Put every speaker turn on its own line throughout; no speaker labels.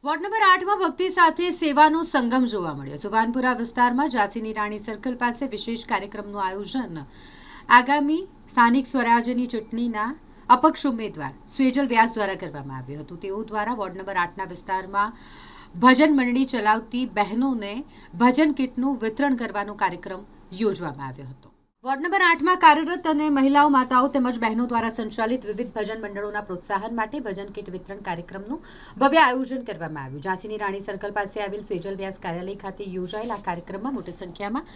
Ward number 8માં ભક્તિ સાથે સેવાનો સંગમ જોવા મળ્યો। સુભાનપુરા વિસ્તારમાં ઝાંસીની રાણી સર્કલ પાસે વિશેષ કાર્યક્રમનું આયોજન આગામી સ્થાનિક સ્વરાજ્યની ચૂંટણીના અપક્ષ ઉમેદવાર સ્વેજલ વ્યાસ દ્વારા કરવામાં આવ્યું હતું। તેઓ દ્વારા વોર્ડ નંબર 8ના વિસ્તારમાં ભજન મંડળી ચલાવતી બહેનોને ભજન કીટનું વિતરણ કરવાનો કાર્યક્રમ યોજવામાં આવ્યો હતો। વોર્ડ નંબર 8માં કાર્યરત અને મહિલાઓ માતાઓ તેમજ બહેનો દ્વારા સંચાલિત વિવિધ ભજન મંડળોના પ્રોત્સાહન માટે ભજન કીટ વિતરણ કાર્યક્રમનું ભવ્ય આયોજન કરવામાં આવ્યું। ઝાંસીની રાણી સર્કલ પાસે આવેલ સ્વેજલ વ્યાસ કાર્યાલય ખાતે યોજાયેલ આ કાર્યક્રમમાં મોટી સંખ્યામાં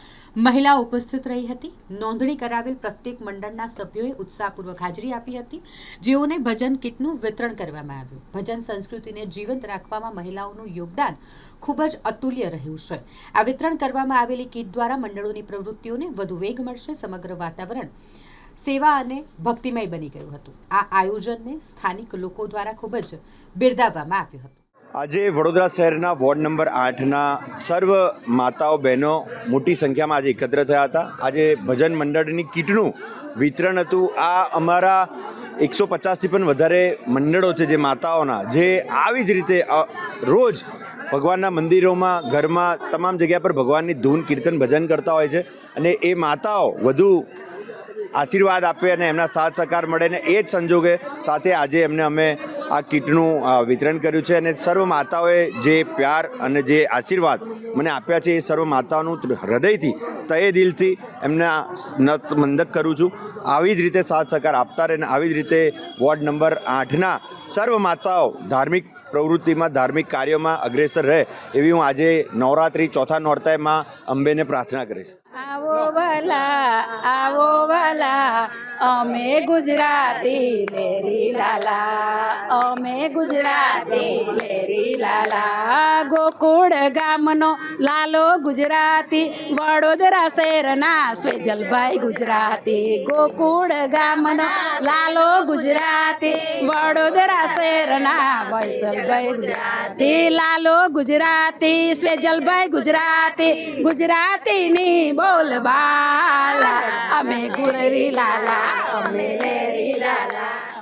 મહિલાઓ ઉપસ્થિત રહી હતી। નોંધણી કરાવેલ પ્રત્યેક મંડળના સભ્યોએ ઉત્સાહપૂર્વક હાજરી આપી હતી, જેઓને ભજન કીટનું વિતરણ કરવામાં આવ્યું। ભજન સંસ્કૃતિને જીવંત રાખવામાં મહિલાઓનું યોગદાન ખૂબ જ અતુલ્ય રહ્યું છે। આ વિતરણ કરવામાં આવેલી કીટ દ્વારા મંડળોની પ્રવૃત્તિઓને વધુ વેગ મળશે। સમગ્ર વાતાવરણ સેવા અને ભક્તિમય બની ગયું હતું। આ આયોજનને સ્થાનિક લોકો દ્વારા ખૂબ જ બિરદાવવામાં આવ્યું હતું।
આજે વડોદરા શહેરના વોર્ડ નંબર 8ના સર્વ માતાઓ બહેનો મોટી સંખ્યામાં આજે એકત્ર થયા હતા। આજે ભજન મંડળની કીટનું વિતરણ હતું। આ અમારા 150થી પણ વધારે મંડળો છે જે માતાઓના, જે આવી જ રીતે રોજ ભગવાનના મંદિરોમાં, ઘરમાં, તમામ જગ્યા પર ભગવાનની ધૂન, કીર્તન, ભજન કરતા હોય છે અને એ માતાઓ વધુ આશીર્વાદ આપે અને એમના સાથ સહકાર મળે ને એ જ સંજોગે સાથે આજે અમે આ કીટનું વિતરણ કર્યું છે અને સર્વ માતાઓએ જે પ્યાર અને જે આશીર્વાદ મને આપ્યા છે એ સર્વ માતાઓનું હૃદયથી, તહે દિલથી એમના નતમસ્તક કરું છું। આવી જ રીતે સાથ સહકાર આપતા રહે અને આવી જ રીતે વોર્ડ નંબર 8ના સર્વ માતાઓ ધાર્મિક પ્રવૃત્તિમાં, ધાર્મિક કાર્યોમાં અગ્રેસર રહે એવી હું આજે નવરાત્રિ ચોથા નોરતામાં અંબેને પ્રાર્થના કરીશ।
આવો વાલા અમે ગુજરાતી લેરી લાલા, અમે ગુજરાતી લેરી લાલા। ગોકુળ ગામનો લાલો ગુજરાતી, વડોદરા શહેરના સ્વેજલભાઈ ગુજરાતી। ગોકુળ ગામનો લાલો ગુજરાતી, વડોદરા શહેરના સ્વેજલભાઈ ગુજરાતી। લાલો ગુજરાતી, સ્વેજલભાઈ ગુજરાતી, ગુજરાતીની બોલબાલા અમે ગુરરી લાલા, અમે લેરી લાલા।